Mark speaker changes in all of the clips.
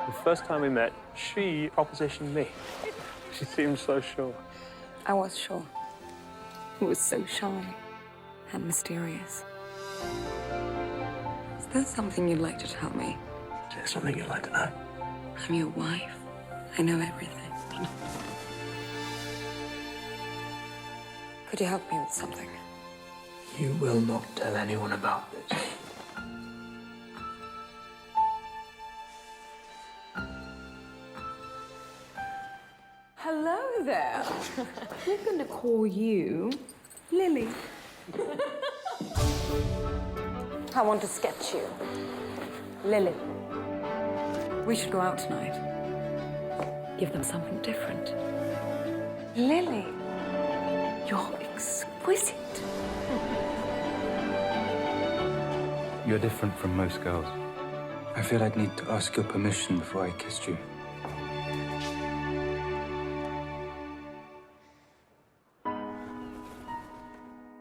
Speaker 1: The first time we met, she propositioned me. She seemed so sure.
Speaker 2: I was sure. He was so shy and mysterious. Is there something you'd like to tell me?
Speaker 1: Is there something you'd like to know?
Speaker 2: I'm your wife. I know everything. Could you help me with something?
Speaker 1: You will not tell anyone about this.
Speaker 2: Hello there. We're going to call you Lily. I want to sketch you. Lily. We should go out tonight. Give them something different. Lily, you're exquisite.
Speaker 3: You're different from most girls. I feel I'd need to ask your permission before I kissed you.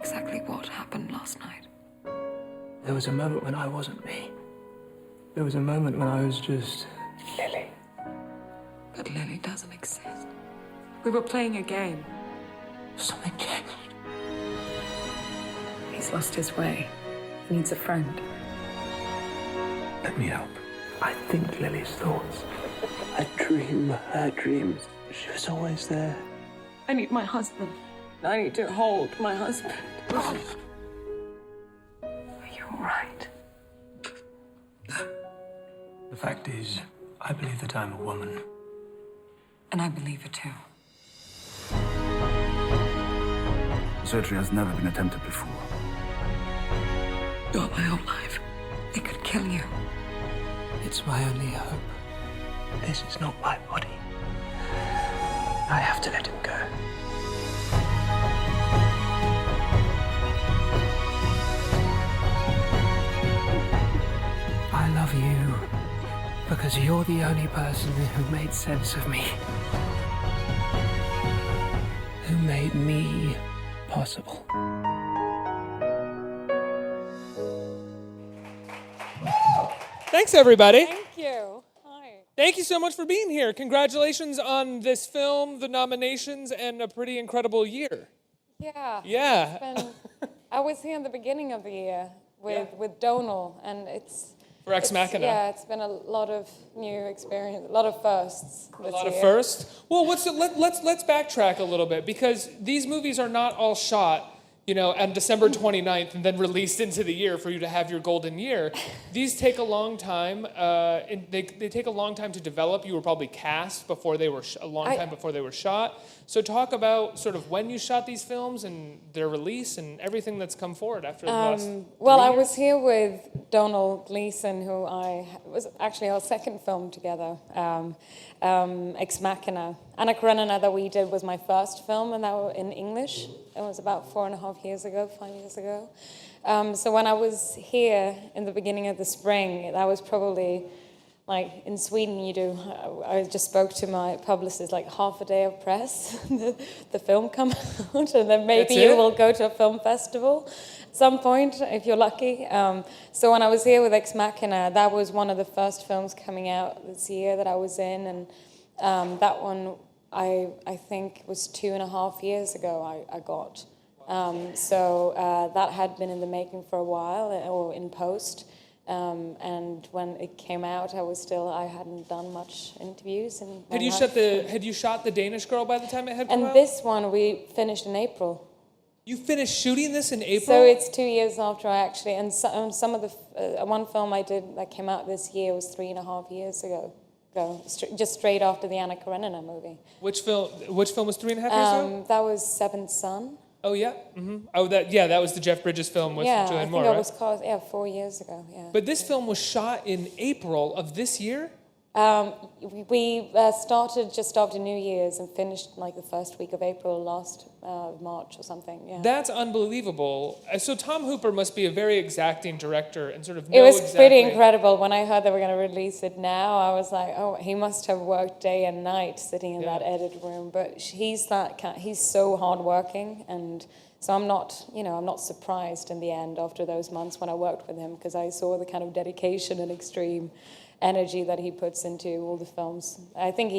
Speaker 2: Exactly what happened last night?
Speaker 1: There was a moment when I wasn't me. There was a moment when I was just Lily.
Speaker 2: But Lily doesn't exist. We were playing a game.
Speaker 1: Something changed.
Speaker 2: He's lost his way. He needs a friend.
Speaker 3: Let me help.
Speaker 1: I think Lily's thoughts. I dream her dreams. She was always there.
Speaker 2: I need my husband. I need to hold my husband. Are you all right?
Speaker 1: The fact is, I believe that I'm a woman.
Speaker 2: And I believe it too.
Speaker 3: Surgery has never been attempted before.
Speaker 2: You're my whole life. They could kill you.
Speaker 1: It's my only hope. This is not my body. I have to let him go. I love you because you're the only person who made sense of me. Who made me possible.
Speaker 4: Thanks, everybody.
Speaker 5: Thank you. Hi.
Speaker 4: Thank you so much for being here. Congratulations on this film, the nominations, and a pretty incredible year.
Speaker 5: Yeah.
Speaker 4: Yeah.
Speaker 5: It's been, I was here in the beginning of the year with Donal, and it's...
Speaker 4: For Ex Machina.
Speaker 5: Yeah, it's been a lot of new experience, a lot of firsts this
Speaker 4: A lot
Speaker 5: year.
Speaker 4: of firsts. Well, let's backtrack a little bit, because these movies are not all shot, on December 29th and then released into the year for you to have your golden year. These take a long time. They take a long time to develop. You were probably cast before they were time before they were shot. So talk about sort of when you shot these films and their release and everything that's come forward after the last.
Speaker 5: Well, I was here with Donal Gleeson, who was actually our second film together, Ex Machina. Anna Karenina that we did was my first film, and that was in English. It was about 5 years ago. So when I was here in the beginning of the spring, that was probably, like in Sweden you do, I just spoke to my publicist, like half a day of press, the film come out, and then maybe you will go to a film festival at some point, if you're lucky. So when I was here with Ex Machina, that was one of the first films coming out this year that I was in, and that one I think was 2.5 years ago I got. So that had been in the making for a while, or in post. And when it came out, I hadn't done much interviews.
Speaker 4: Had you shot the Danish Girl by the time it had come out?
Speaker 5: And this one we finished in April.
Speaker 4: You finished shooting this in April?
Speaker 5: So it's 2 years after I actually, and some of the, one film I did that came out this year was 3.5 years ago, just straight after the Anna Karenina movie.
Speaker 4: Which film was 3.5 years ago?
Speaker 5: That was Seventh Son.
Speaker 4: Oh, yeah? Mm-hmm. Oh, that was the Jeff Bridges film with Julianne Moore,
Speaker 5: I
Speaker 4: right?
Speaker 5: think it was called, 4 years ago, yeah.
Speaker 4: But this film was shot in April of this year?
Speaker 5: We started just after New Year's and finished like the first week of April last March or something. Yeah.
Speaker 4: That's unbelievable. So Tom Hooper must be a very exacting director and sort of.
Speaker 5: It was pretty incredible when I heard they were going to release it now. I was like, oh, he must have worked day and night sitting in that edit room. But he's so hardworking and So I'm not surprised in the end after those months when I worked with him, because I saw the kind of dedication and extreme energy that he puts into all the films. I think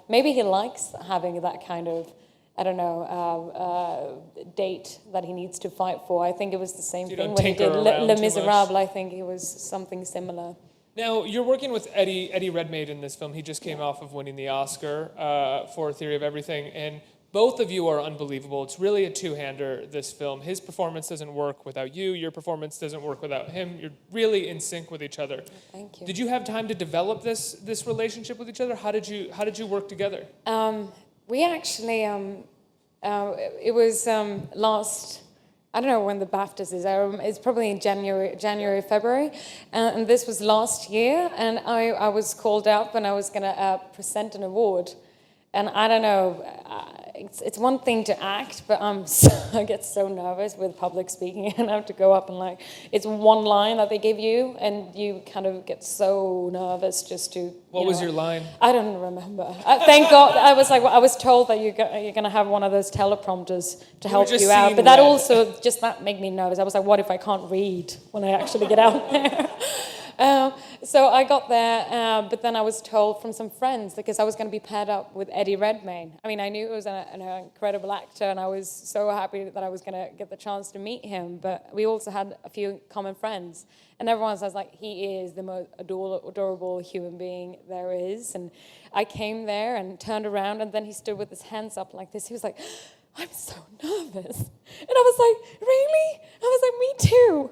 Speaker 5: maybe he likes having that kind of, I don't know, date that he needs to fight for. I think it was the same thing when he did Les Miserables. I think it was something similar.
Speaker 4: Now, you're working with Eddie Redmayne in this film. He just came off of winning the Oscar for Theory of Everything, and both of you are unbelievable. It's really a two-hander, this film. His performance doesn't work without you. Your performance doesn't work without him. You're really in sync with each other.
Speaker 5: Thank you.
Speaker 4: Did you have time to develop this relationship with each other? How did you work together?
Speaker 5: We actually, it was last, I don't know when the BAFTAs is. It's probably in January, February. And this was last year. And I was called up and I was going to present an award. And I don't know, it's one thing to act, but I get so nervous with public speaking, and I have to go up and it's one line that they give you, and you kind of get so nervous just to.
Speaker 4: What was your line?
Speaker 5: I don't remember. Thank God. I was told that you're going to have one of those teleprompters to help you out, but that also that made me nervous. I was like, what if I can't read when I actually get out there? So I got there, but then I was told from some friends, because I was going to be paired up with Eddie Redmayne. I mean, I knew he was an incredible actor, and I was so happy that I was going to get the chance to meet him, but we also had a few common friends. And everyone says, he is the most adorable human being there is. And I came there and turned around, and then he stood with his hands up like this. He was like, I'm so nervous. And I was like, really? I was like, me too.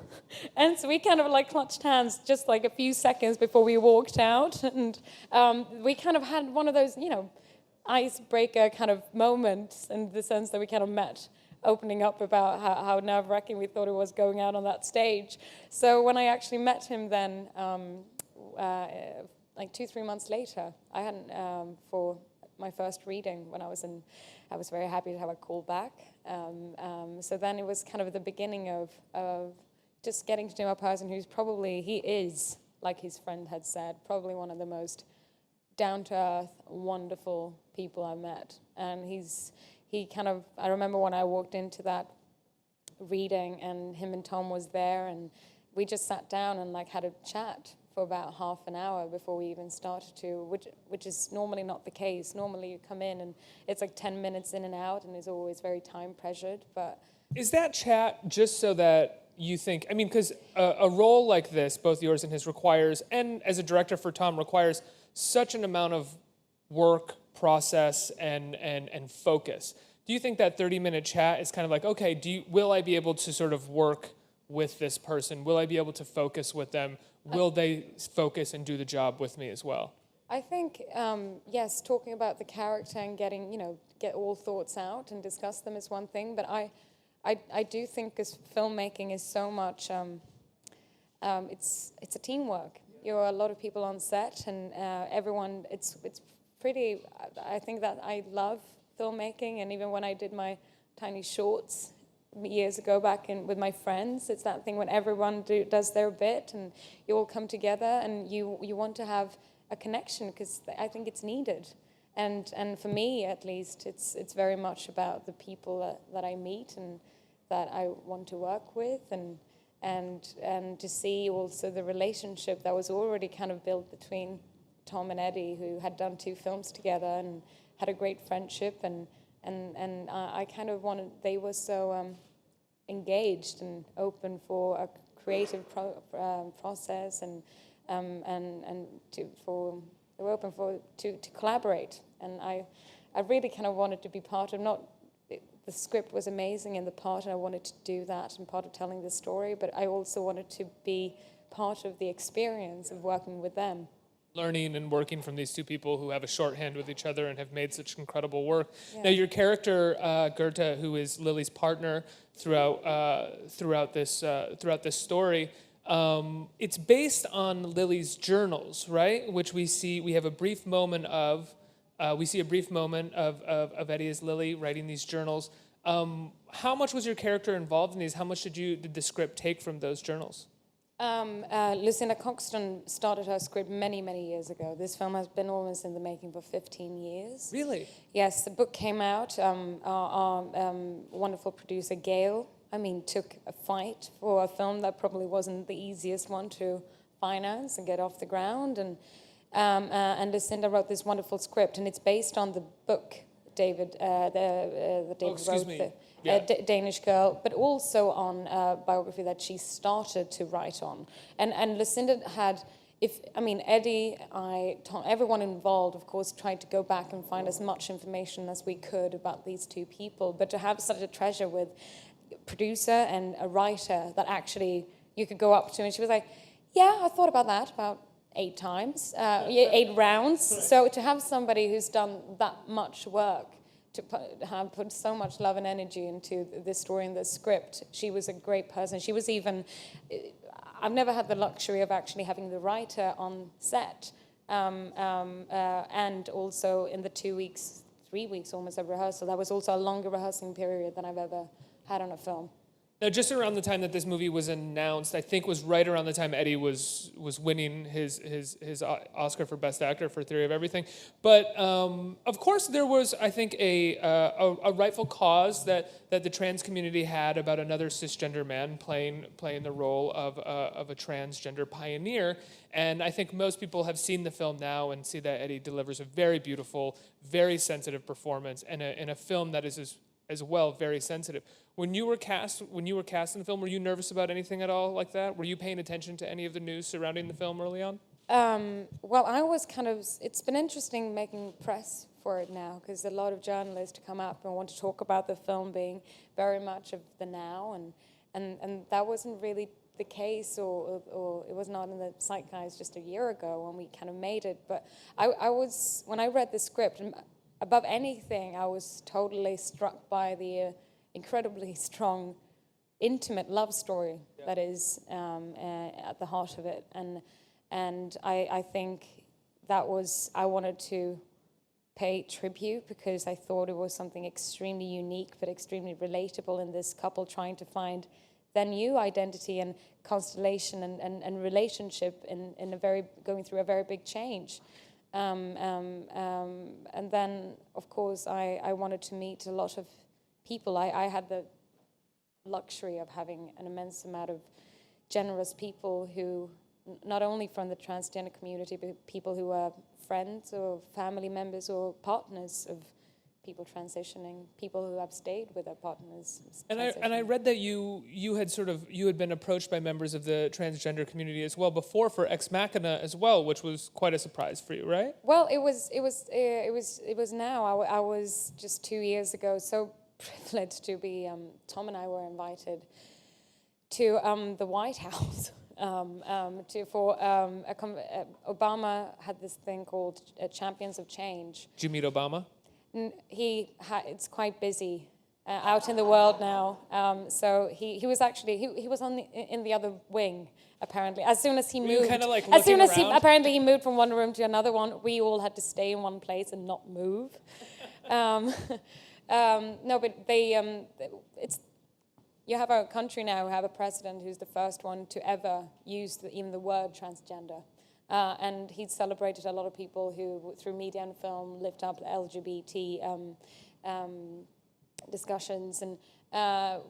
Speaker 5: And so we kind of clutched hands just a few seconds before we walked out. And we kind of had one of those, icebreaker kind of moments, in the sense that we kind of met, opening up about how nerve-wracking we thought it was going out on that stage. So when I actually met him then, 2-3 months later, I hadn't, for my first reading when I was very happy to have a call back. So then it was kind of the beginning of just getting to know a person who's he is, like his friend had said, probably one of the most down-to-earth, wonderful people I met. And I remember when I walked into that reading and him and Tom was there, and we just sat down and had a chat for about half an hour before we even started which is normally not the case. Normally you come in and it's 10 minutes in and out, and it's always very time pressured. But
Speaker 4: is that chat just so that you think, because a role like this, both yours and his, requires, and as a director for Tom, requires such an amount of work, process, and focus. Do you think that 30-minute chat is kind of okay, will I be able to sort of work with this person? Will I be able to focus with them? Will they focus and do the job with me as well?
Speaker 5: I think, yes, talking about the character and get all thoughts out and discuss them is one thing, but I do think because filmmaking is so much, it's a teamwork. You're a lot of people on set, and everyone, it's pretty, I think that I love filmmaking, and even when I did my tiny shorts years ago back with my friends, it's that thing when everyone does their bit and you all come together and you want to have a connection, because I think it's needed. And for me, at least, it's very much about the people that I meet and that I want to work with, and to see also the relationship that was already kind of built between Tom and Eddie, who had done 2 films together and had a great friendship, and I kind of wanted, they were so engaged and open for a creative process, and they were open to collaborate, and I really kind of wanted to be part of, not, the script was amazing in the part, and I wanted to do that and part of telling the story, but I also wanted to be part of the experience of working with them.
Speaker 4: Learning and working from these 2 people who have a shorthand with each other and have made such incredible work. Yeah. Now, your character, Goethe, who is Lily's partner throughout this story, it's based on Lily's journals, right? Which we have a brief moment of. We see a brief moment of Eddie as Lily writing these journals. How much was your character involved in these? How much did the script take from those journals?
Speaker 5: Lucinda Coxton started her script many, many years ago. This film has been almost in the making for 15 years.
Speaker 4: Really?
Speaker 5: Yes, the book came out. Our wonderful producer, Gail, took a fight for a film that probably wasn't the easiest one to finance and get off the ground. And Lucinda wrote this wonderful script, and it's based on the book David wrote, the Danish Girl, but also on a biography that she started to write on. And Lucinda had, Eddie, Tom, everyone involved, of course, tried to go back and find as much information as we could about these two people, but to have such a treasure with a producer and a writer that actually you could go up to, and she was like, yeah, I thought about that about 8 times, 8 rounds. So to have somebody who's done that much work, to put so much love and energy into this story and this script, she was a great person. She was even, I've never had the luxury of actually having the writer on set, and also in the 2 weeks, 3 weeks almost of rehearsal. That was also a longer rehearsing period than I've ever had on a film.
Speaker 4: Now, just around the time that this movie was announced, I think was right around the time Eddie was winning his Oscar for Best Actor for Theory of Everything. But of course, there was, I think, a rightful cause that the trans community had about another cisgender man playing the role of a transgender pioneer. And I think most people have seen the film now and see that Eddie delivers a very beautiful, very sensitive performance in a film that is as well very sensitive. When you were cast in the film, were you nervous about anything at all like that? Were you paying attention to any of the news surrounding the film early on?
Speaker 5: Well, I was it's been interesting making press for it now, because a lot of journalists come up and want to talk about the film being very much of the now, and that wasn't really the case, or it was not in the zeitgeist just a year ago when we kind of made it. But when I read the script, and above anything, I was totally struck by the incredibly strong, intimate love story that is at the heart of it, and I think that was, I wanted to pay tribute because I thought it was something extremely unique but extremely relatable in this couple trying to find their new identity and constellation and relationship going through a very big change. And then, of course, I wanted to meet a lot of people. I had the luxury of having an immense amount of generous people who, not only from the transgender community, but people who are friends or family members or partners of people transitioning, people who have stayed with their partners.
Speaker 4: And I read that you had been approached by members of the transgender community as well before for Ex Machina as well, which was quite a surprise for you, right?
Speaker 5: Well, it was now. I was just 2 years ago so privileged to be. Tom and I were invited to the White House. Obama had this thing called Champions of Change.
Speaker 4: Did you meet Obama?
Speaker 5: It's quite busy out in the world now. So he was actually he was in the other wing apparently. As soon as he moved, apparently he moved from one room to another one. We all had to stay in one place and not move. No, but you have a country now who have a president who's the first one to ever use even the word transgender. And he'd celebrated a lot of people who, through media and film, lift up LGBT discussions. And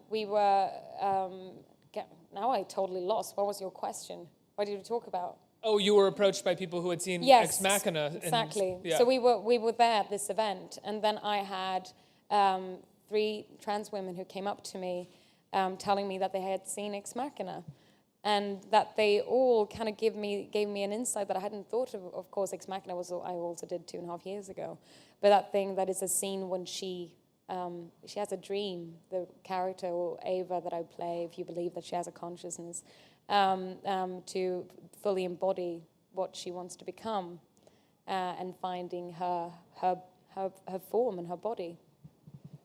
Speaker 5: we were... now I totally lost. What was your question? What did you talk about?
Speaker 4: Oh, you were approached by people who had seen Ex Machina.
Speaker 5: Exactly. So we were there at this event. And then I had 3 trans women who came up to me telling me that they had seen Ex Machina. And that they all kind of gave me an insight that I hadn't thought of. Of course, Ex Machina I also did 2.5 years ago. But that thing that is a scene when she has a dream, the character, or Ava that I play, if you believe that she has a consciousness, to fully embody what she wants to become, and finding her form and her body.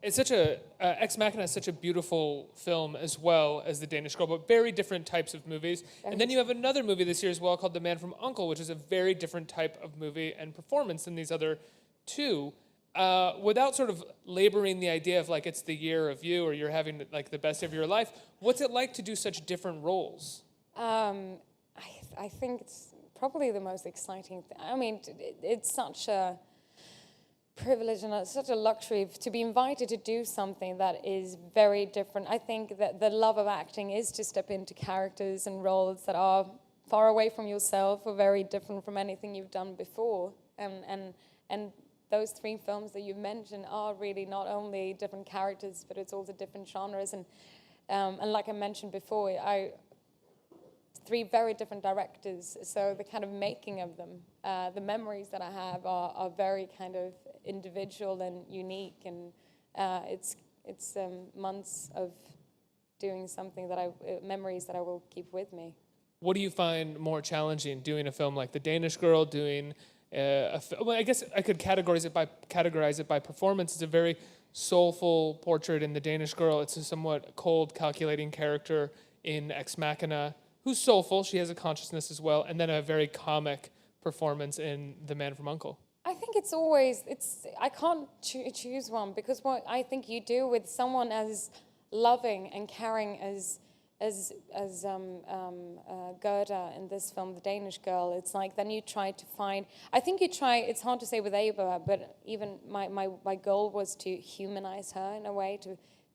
Speaker 4: It's Ex Machina is such a beautiful film as well as The Danish Girl, but very different types of movies. And then you have another movie this year as well called The Man from U.N.C.L.E., which is a very different type of movie and performance than these other two. Without sort of laboring the idea of like it's the year of you or you're having like the best of your life, what's it like to do such different roles?
Speaker 5: I think it's probably the most exciting thing. I mean, it's such a privilege and it's such a luxury to be invited to do something that is very different. I think that the love of acting is to step into characters and roles that are far away from yourself or very different from anything you've done before. And those 3 films that you mentioned are really not only different characters, but it's also different genres. And like I mentioned before, 3 very different directors, so the kind of making of them, the memories that I have are very kind of individual and unique, and it's months of doing something memories that I will keep with me.
Speaker 4: What do you find more challenging, doing a film like The Danish Girl, doing well, I guess I could categorize it by performance. It's a very soulful portrait in The Danish Girl. It's a somewhat cold, calculating character in Ex Machina, who's soulful. She has a consciousness as well. And then a very comic performance in The Man from U.N.C.L.E.
Speaker 5: I think I can't choose one, because what I think you do with someone as loving and caring as Gerda in this film, The Danish Girl, it's like then you try to find, it's hard to say with Ava, but even my goal was to humanize her in a way,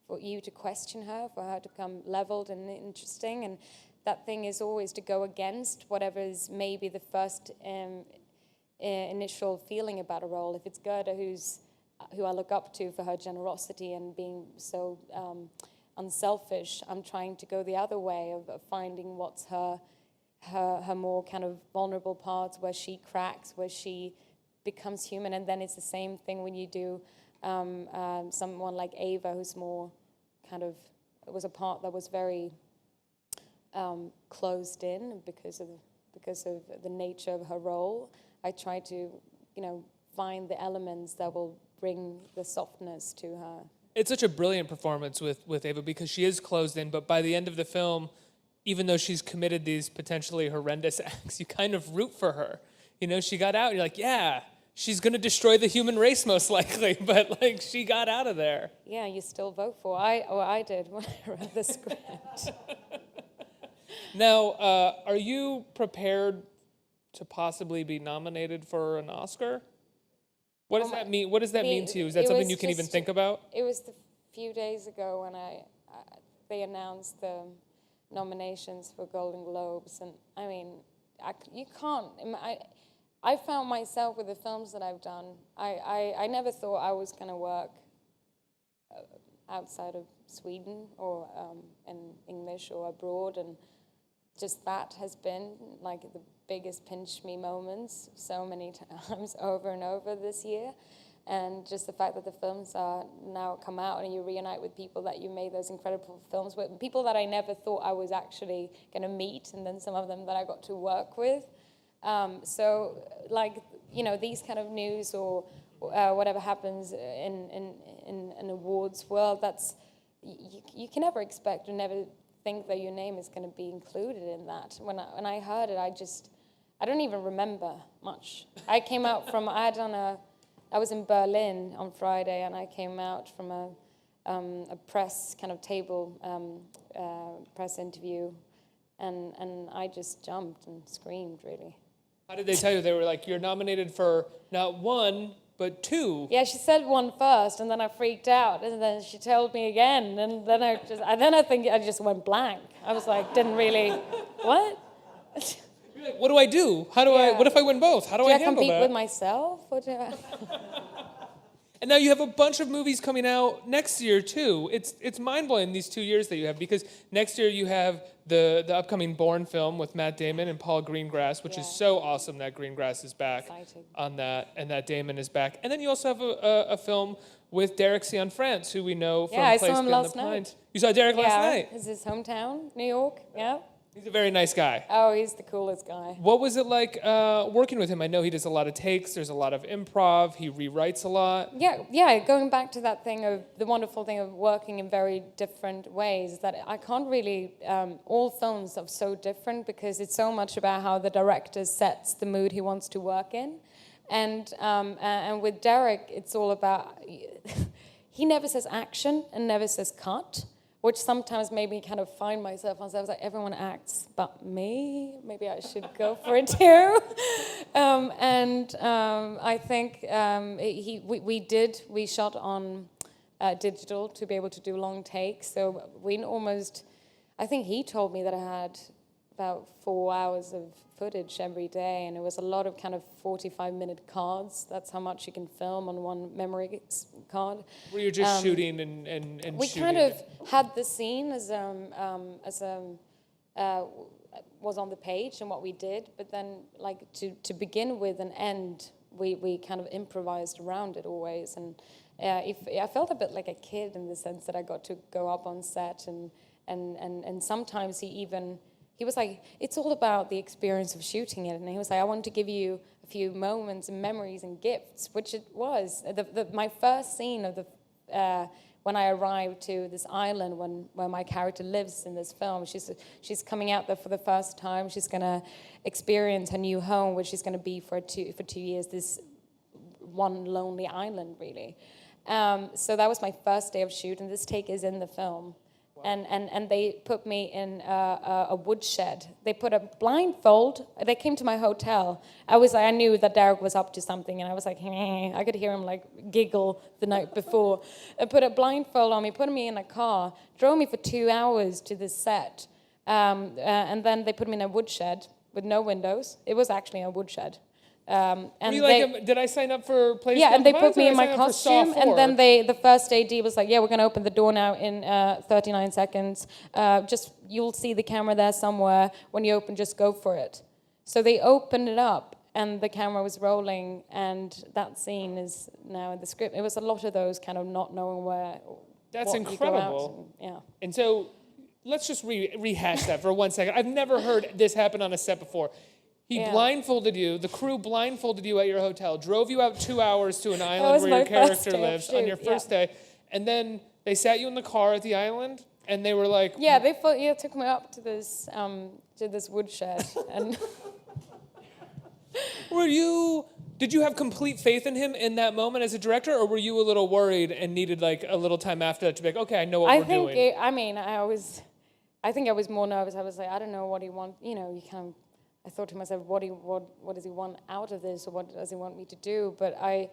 Speaker 5: for you to question her, for her to become leveled and interesting, and that thing is always to go against whatever is maybe the first initial feeling about a role. If it's Gerda who I look up to for her generosity and being so unselfish, I'm trying to go the other way of finding what's her more kind of vulnerable parts, where she cracks, where she becomes human. And then it's the same thing when you do someone like Ava, who's more kind of, it was a part that was very closed in because of the nature of her role. I try to, find the elements that will bring the softness to her.
Speaker 4: It's such a brilliant performance with Ava, because she is closed in, but by the end of the film, even though she's committed these potentially horrendous acts, you kind of root for her. She got out, and you're like, yeah, she's going to destroy the human race most likely, but she got out of there.
Speaker 5: Yeah, you still vote for her. I did when I read the script.
Speaker 4: Now, are you prepared to possibly be nominated for an Oscar? What does that mean? What does that mean to you? Is that something you can even think about?
Speaker 5: It was a few days ago when they announced the nominations for Golden Globes, and I mean, you can't. I found myself with the films that I've done. I never thought I was going to work outside of Sweden or in English or abroad, and just that has been like the biggest pinch me moments so many times over and over this year. And just the fact that the films are now come out and you reunite with people that you made those incredible films with, people that I never thought I was actually going to meet, and then some of them that I got to work with. So these kind of news or whatever happens in an awards world, that's you can never expect or never think that your name is going to be included in that. When I heard it, I don't even remember much. I came out from, I was in Berlin on Friday, and I came out from a press kind of table, press interview, and I just jumped and screamed, really.
Speaker 4: How did they tell you? They were like, you're nominated for not 1, but 2.
Speaker 5: Yeah, she said 1 first, and then I freaked out, and then she told me again, and then I think I just went blank. I was like, didn't really, what?
Speaker 4: You're like, what do I do? What if I win both? How do I handle that?
Speaker 5: Do I compete with myself? Or do I...
Speaker 4: And now you have a bunch of movies coming out next year, too. It's mind-blowing, these 2 years that you have, because next year you have the upcoming Bourne film with Matt Damon and Paul Greengrass, which is so awesome that Greengrass is back on that, and that Damon is back. And then you also have a film with Derek Cianfrance, who we know from
Speaker 5: I
Speaker 4: Place
Speaker 5: saw him
Speaker 4: Beyond
Speaker 5: last
Speaker 4: the Pines.
Speaker 5: night.
Speaker 4: You saw Derek last night?
Speaker 5: Is his hometown, New York? Yeah.
Speaker 4: He's a very nice guy.
Speaker 5: Oh, he's the coolest guy.
Speaker 4: What was it like working with him? I know he does a lot of takes. There's a lot of improv. He rewrites a lot.
Speaker 5: Yeah. Going back to that thing of the wonderful thing of working in very different ways, that I can't really. All films are so different because it's so much about how the director sets the mood he wants to work in, and with Derek, it's all about. He never says action and never says cut. which sometimes made me kind of find myself. I was like, everyone acts but me. Maybe I should go for it too. I think we shot on digital to be able to do long takes. So I think he told me that I had about 4 hours of footage every day, and it was a lot of kind of 45-minute cards. That's how much you can film on one memory card.
Speaker 4: Where you're just shooting and
Speaker 5: we
Speaker 4: shooting.
Speaker 5: kind of had the scene was on the page and what we did, but then like to begin with and end, we kind of improvised around it always. And I felt a bit like a kid in the sense that I got to go up on set and sometimes he was like, it's all about the experience of shooting it. And he was like, I want to give you a few moments and memories and gifts, which it was. My first scene of when I arrived to this island where my character lives in this film, she's coming out there for the first time. She's going to experience her new home, which she's going to be for 2 years, this one lonely island, really. So that was my first day of shoot, and this take is in the film. And they put me in a woodshed. They put a blindfold. They came to my hotel. I knew that Derek was up to something, and I was like, I could hear him like giggle the night before. They put a blindfold on me, put me in a car, drove me for 2 hours to this set, and then they put me in a woodshed with no windows. It was actually a woodshed. And
Speaker 4: did I sign up for Place?
Speaker 5: Yeah, and they put me in my costume, and then the first AD was like, yeah, we're going to open the door now in 39 seconds. You'll see the camera there somewhere. When you open, just go for it. So they opened it up, and the camera was rolling, and that scene is now in the script. It was a lot of those kind of not knowing where.
Speaker 4: That's incredible. And so let's just rehash that for 1 second. I've never heard this happen on a set before. He blindfolded you, the crew blindfolded you at your hotel, drove you out 2 hours to an island where your character lives on your first day, and then they sat you in the car at the island, and they were like...
Speaker 5: Yeah, they took me up to this woodshed, and...
Speaker 4: Did you have complete faith in him in that moment as a director, or were you a little worried and needed like a little time after that to be like, okay, I know what we're doing?
Speaker 5: I think I was more nervous. I was like, I don't know what he wants, I thought to myself, what does he want out of this, or what does he want me to do? But I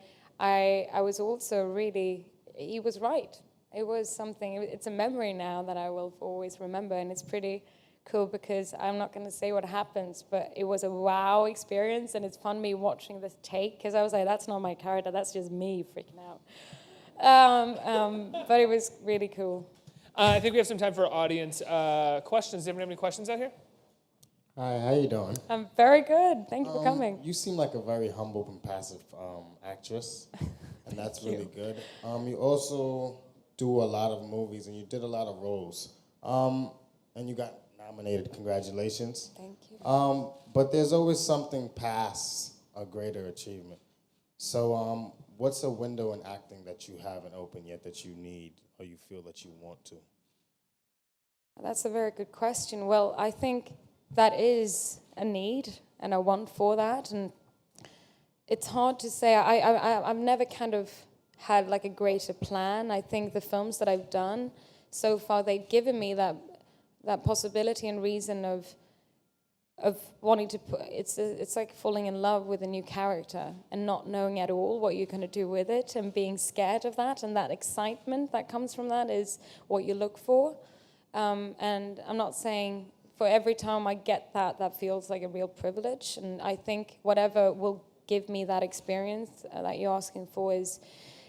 Speaker 5: was also really, he was right. It was something, it's a memory now that I will always remember, and it's pretty cool because I'm not going to say what happens, but it was a wow experience, and it's fun me watching this take, because I was like, that's not my character, that's just me freaking out. But it was really cool.
Speaker 4: I think we have some time for audience questions. Does anyone have any questions out here?
Speaker 6: Hi, how you doing?
Speaker 5: I'm very good. Thank you for coming.
Speaker 6: You seem like a very humble and passive actress, and that's really good. You also do a lot of movies, and you did a lot of roles, and you got nominated. Congratulations.
Speaker 5: Thank you.
Speaker 6: But there's always something past a greater achievement. So what's a window in acting that you haven't opened yet that you need or you feel that you want to?
Speaker 5: That's a very good question. Well, I think that is a need and a want for that, and it's hard to say. I've never kind of had like a greater plan. I think the films that I've done so far, they've given me that possibility and reason of wanting to put. It's like falling in love with a new character and not knowing at all what you're going to do with it, and being scared of that, and that excitement that comes from that is what you look for. And I'm not saying for every time I get that feels like a real privilege. And I think whatever will give me that experience that you're asking for is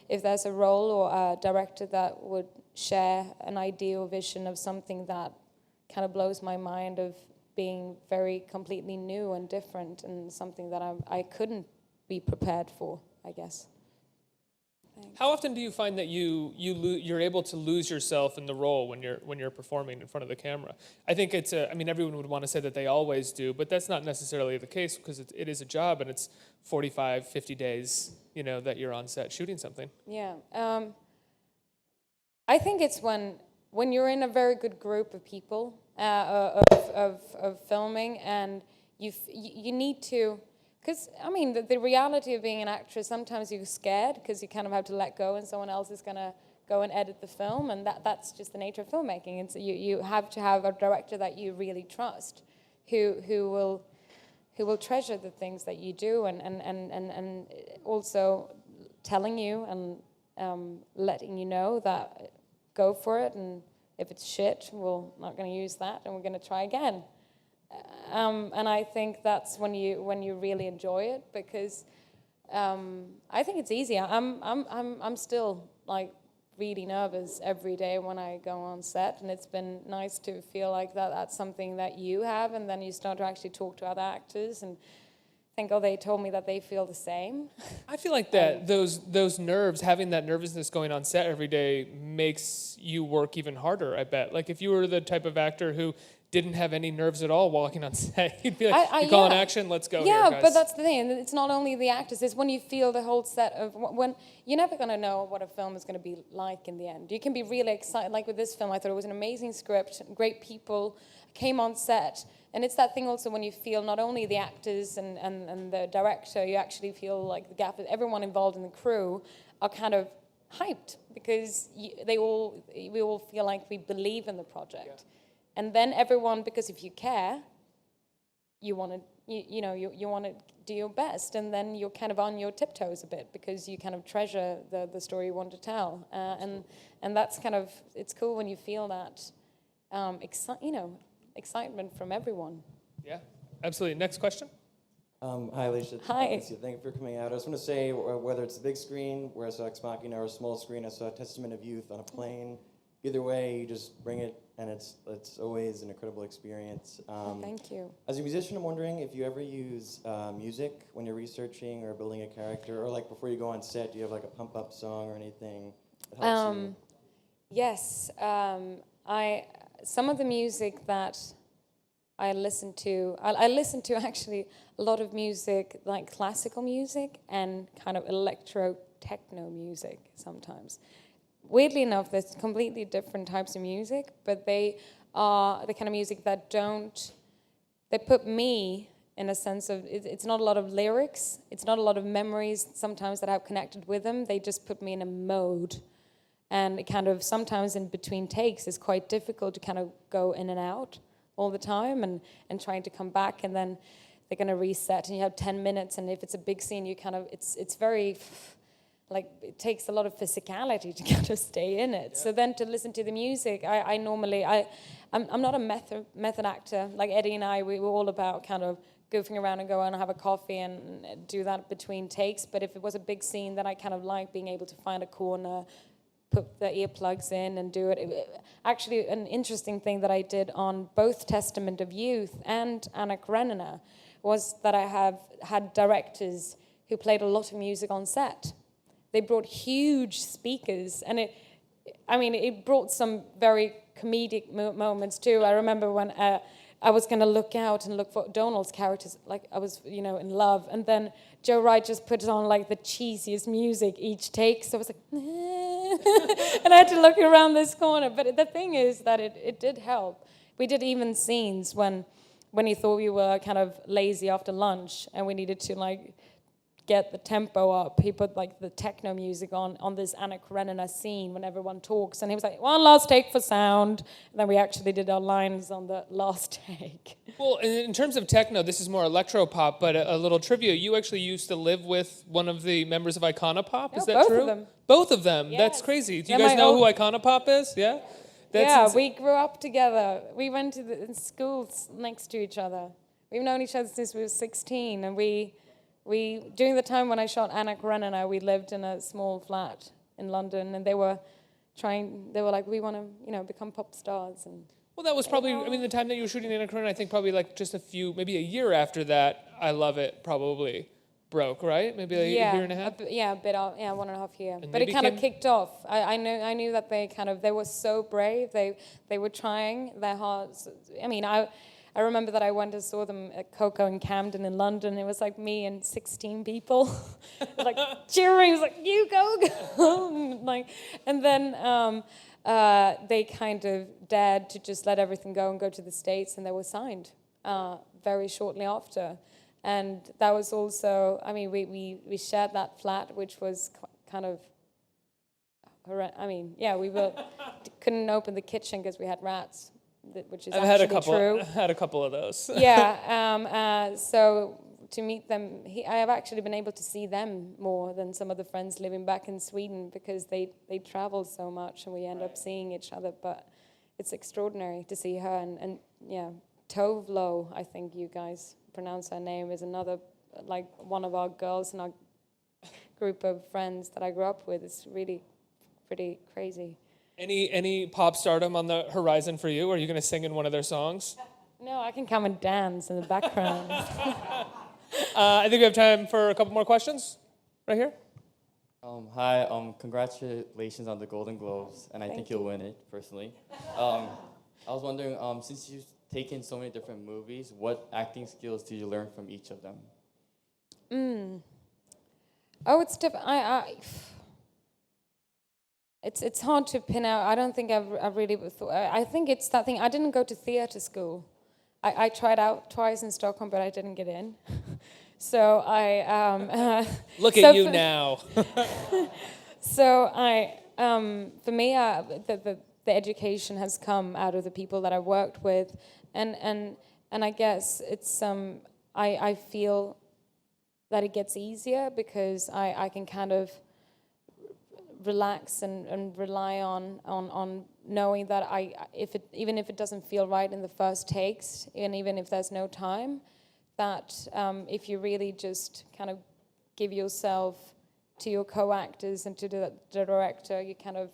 Speaker 5: if there's a role or a director that would share an idea or vision of something that kind of blows my mind, of being very completely new and different, and something that I couldn't be prepared for, I guess. Thanks.
Speaker 4: How often do you find that you're able to lose yourself in the role when you're performing in front of the camera? I think everyone would want to say that they always do, but that's not necessarily the case, because it is a job, and it's 45, 50 days, that you're on set shooting something.
Speaker 5: Yeah. I think it's when you're in a very good group of people of filming, and you need to. Because, the reality of being an actress, sometimes you're scared because you kind of have to let go and someone else is going to go and edit the film, and that's just the nature of filmmaking. And so you have to have a director that you really trust, who will treasure the things that you do, and also telling you and letting you know that go for it, and if it's shit, we're not going to use that, and we're going to try again. And I think that's when you really enjoy it, because I think it's easier. I'm still like really nervous every day when I go on set, and it's been nice to feel like that's something that you have, and then you start to actually talk to other actors and think, oh, they told me that they feel the same.
Speaker 4: I feel like that those nerves, having that nervousness going on set every day, makes you work even harder, I bet. Like if you were the type of actor who didn't have any nerves at all walking on set, you'd be like, you call an action, let's go here, guys.
Speaker 5: But that's the thing. It's not only the actors, it's when you feel the whole set of, when you're never going to know what a film is going to be like in the end. You can be really excited. Like with this film, I thought it was an amazing script, great people, came on set. And it's that thing also when you feel not only the actors and the director, you actually feel like the gap, everyone involved in the crew are kind of hyped, because we all feel like we believe in the project. Yeah. And then everyone, because if you care, you want to, you want to do your best, and then you're kind of on your tiptoes a bit, because you kind of treasure the story you want to tell, and that's kind of, it's cool when you feel that, excitement from everyone.
Speaker 4: Yeah, absolutely. Next question.
Speaker 7: Hi, Alicia.
Speaker 5: Hi.
Speaker 7: Alicia, thank you for coming out. I just want to say, whether it's the big screen, where I saw Ex Machina, or a small screen, I saw Testament of Youth on a plane. Either way, you just bring it, and it's always an incredible experience.
Speaker 5: Thank you.
Speaker 7: As a musician, I'm wondering if you ever use music when you're researching or building a character, or like before you go on set, do you have like a pump-up song or anything that helps you?
Speaker 5: Yes. Some of the music that I listen to, I listen to actually a lot of music, like classical music and kind of electro-techno music sometimes. Weirdly enough, there's completely different types of music, but they are the kind of music that they put me in a sense of, it's not a lot of lyrics, it's not a lot of memories sometimes that I've connected with them, they just put me in a mode. And it kind of, sometimes in between takes, it's quite difficult to kind of go in and out all the time and trying to come back, and then they're going to reset, and you have 10 minutes, and if it's a big scene, you kind of, it's very, like, it takes a lot of physicality to kind of stay in it. Yeah. So then to listen to the music, I'm not a method actor. Like Eddie and I, we were all about kind of goofing around and go and have a coffee and do that between takes. But if it was a big scene, then I kind of like being able to find a corner, put the earplugs in and do it. Actually, an interesting thing that I did on both Testament of Youth and Anna Karenina was that I have had directors who played a lot of music on set. They brought huge speakers, and it brought some very comedic moments too. I remember when I was going to look out and look for Donald's characters, like I was, in love, and then Joe Wright just put on like the cheesiest music each take, so I was like, and I had to look around this corner. But the thing is that it did help. We did even scenes when he thought we were kind of lazy after lunch, and we needed to like get the tempo up. He put like the techno music on this Anna Karenina scene when everyone talks, and he was like, one last take for sound, and then we actually did our lines on the last take.
Speaker 4: Well, in terms of techno, this is more electro-pop, but a little trivia, you actually used to live with one of the members of Iconopop, is that
Speaker 5: both
Speaker 4: true?
Speaker 5: Of them.
Speaker 4: Both of them?
Speaker 5: Yes.
Speaker 4: That's crazy. Do you guys know who Iconopop is? Yeah?
Speaker 5: We grew up together. We went to schools next to each other. We've known each other since we were 16, and we during the time when I shot Anna Karenina, we lived in a small flat in London, and they were like, we want to, become pop stars. And
Speaker 4: well, that was probably, the time that you were shooting Anna Karenina, I think probably like just maybe a year after that, I Love It probably broke, right? Maybe a year and a half?
Speaker 5: 1.5 years.
Speaker 4: And
Speaker 5: but it kind of kicked off. I knew that they were so brave. They were trying their hearts. I remember that I went and saw them at Coco in Camden in London. It was like me and 16 people, like cheering. It was like, you go. Like, and then they kind of dared to just let everything go and go to the States, and they were signed very shortly after. And that was also, we shared that flat, which was kind of I mean, yeah, we couldn't open the kitchen because we had rats, which is
Speaker 4: I've
Speaker 5: actually true.
Speaker 4: had a couple of those.
Speaker 5: Yeah, so to meet them, I have actually been able to see them more than some of the friends living back in Sweden because they travel so much and we end up seeing each other. But it's extraordinary to see her. And yeah, Tove Lo, I think you guys pronounce her name, is another, like one of our girls in our group of friends that I grew up with. It's really pretty crazy.
Speaker 4: Any pop stardom on the horizon for you? Are you going to sing in one of their songs?
Speaker 5: No, I can come and dance in the background.
Speaker 4: I think we have time for a couple more questions. Right here.
Speaker 8: Hi, congratulations on the Golden Globes, and I think you'll win it, personally. I was wondering, since you've taken so many different movies, what acting skills did you learn from each of them?
Speaker 5: Oh, it's different. It's hard to pin out. I don't think I've really thought. I think it's that thing. I didn't go to theatre school. I tried out twice in Stockholm, but I didn't get in. So I
Speaker 4: look at you now.
Speaker 5: So for me, the education has come out of the people that I've worked with, and I guess it's I feel that it gets easier because I can kind of relax and rely on knowing that even if it doesn't feel right in the first takes, and even if there's no time, that if you really just kind of give yourself to your co-actors and to the director, you kind of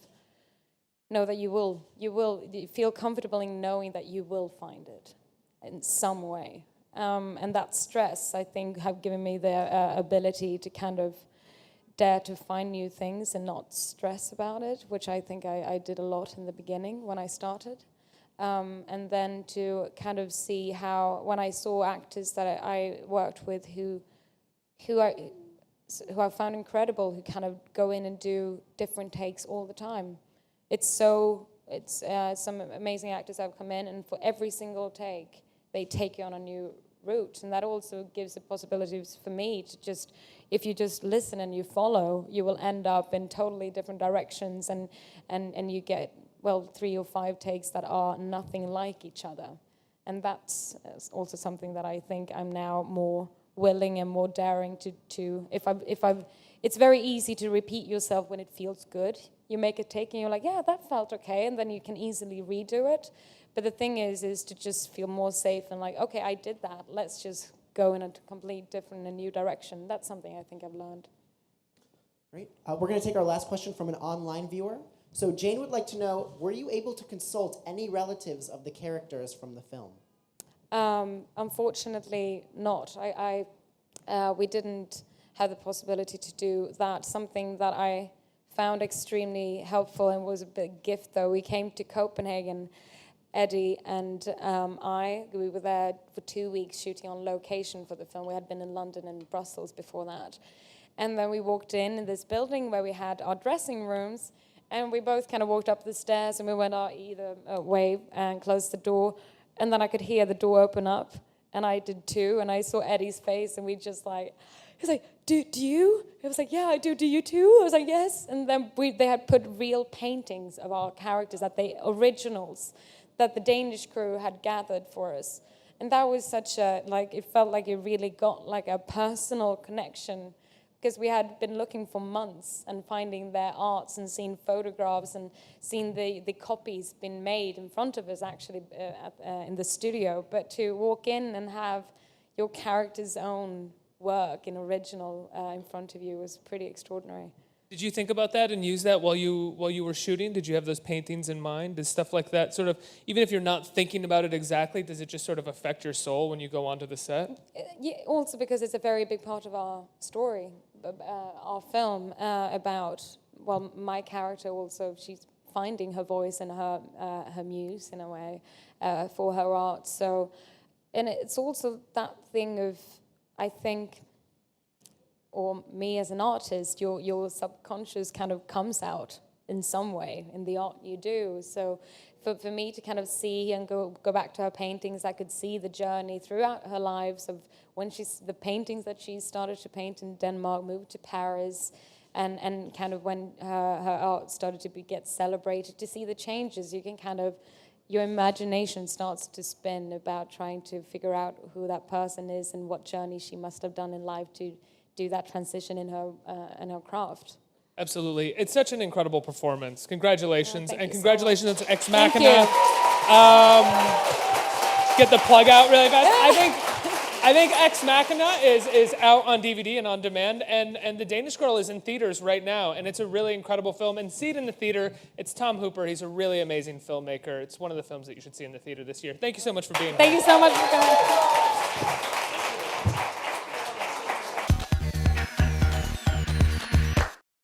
Speaker 5: know that you feel comfortable in knowing that you will find it in some way. And that stress, I think, have given me the ability to kind of dare to find new things and not stress about it, which I think I did a lot in the beginning when I started. And then to kind of see how, when I saw actors that I worked with who I found incredible, who kind of go in and do different takes all the time. It's some amazing actors have come in, and for every single take, they take you on a new route. And that also gives the possibilities for me to just, if you just listen and you follow, you will end up in totally different directions, and you get, 3 or 5 takes that are nothing like each other. And that's also something that I think I'm now more willing and more daring to it's very easy to repeat yourself when it feels good. You make a take and you're like, yeah, that felt okay, and then you can easily redo it. But the thing is to just feel more safe and like, okay, I did that. Let's just go in a complete different and new direction. That's something I think I've learned.
Speaker 9: Great. We're going to take our last question from an online viewer. So Jane would like to know, were you able to consult any relatives of the characters from the film?
Speaker 5: Unfortunately not. We didn't have the possibility to do that. Something that I found extremely helpful and was a big gift, though. We came to Copenhagen, Eddie and we were there for 2 weeks shooting on location for the film. We had been in London and Brussels before that. And then we walked in this building where we had our dressing rooms, and we both kind of walked up the stairs, and we went our either way and closed the door. And then I could hear the door open up, and I did too. And I saw Eddie's face, and we just like, he was like, do you? I was like, yeah, I do. Do you too? I was like, yes. And then they had put real paintings of our characters, originals, that the Danish crew had gathered for us. And that was such it felt like it really got like a personal connection, because we had been looking for months and finding their arts and seeing photographs and seeing the copies being made in front of us actually in the studio. But to walk in and have your character's own work in original in front of you was pretty extraordinary.
Speaker 4: Did you think about that and use that while you were shooting? Did you have those paintings in mind? Does stuff like that sort of, even if you're not thinking about it exactly, does it just sort of affect your soul when you go onto the set?
Speaker 5: Yeah, also because it's a very big part of our story, our film about, my character also, she's finding her voice and her muse in a way for her art. So, and it's also that thing of, I think, or me as an artist, your subconscious kind of comes out in some way in the art you do. So for me to kind of see and go back to her paintings, I could see the journey throughout her lives of when the paintings that she started to paint in Denmark, moved to Paris, and kind of when her art started to get celebrated, to see the changes, you can kind of, your imagination starts to spin about trying to figure out who that person is and what journey she must have done in life to do that transition in her craft.
Speaker 4: Absolutely. It's such an incredible performance. Congratulations.
Speaker 5: Thank
Speaker 4: And
Speaker 5: you so
Speaker 4: congratulations
Speaker 5: much.
Speaker 4: to Ex
Speaker 5: Thank
Speaker 4: Machina.
Speaker 5: you.
Speaker 4: Get the plug out really fast. I think Ex Machina is out on DVD and on demand, and The Danish Girl is in theaters right now, and it's a really incredible film. And see it in the theater. It's Tom Hooper. He's a really amazing filmmaker. It's one of the films that you should see in the theater this year. Thank you so much for being here.
Speaker 5: Thank you so much for coming.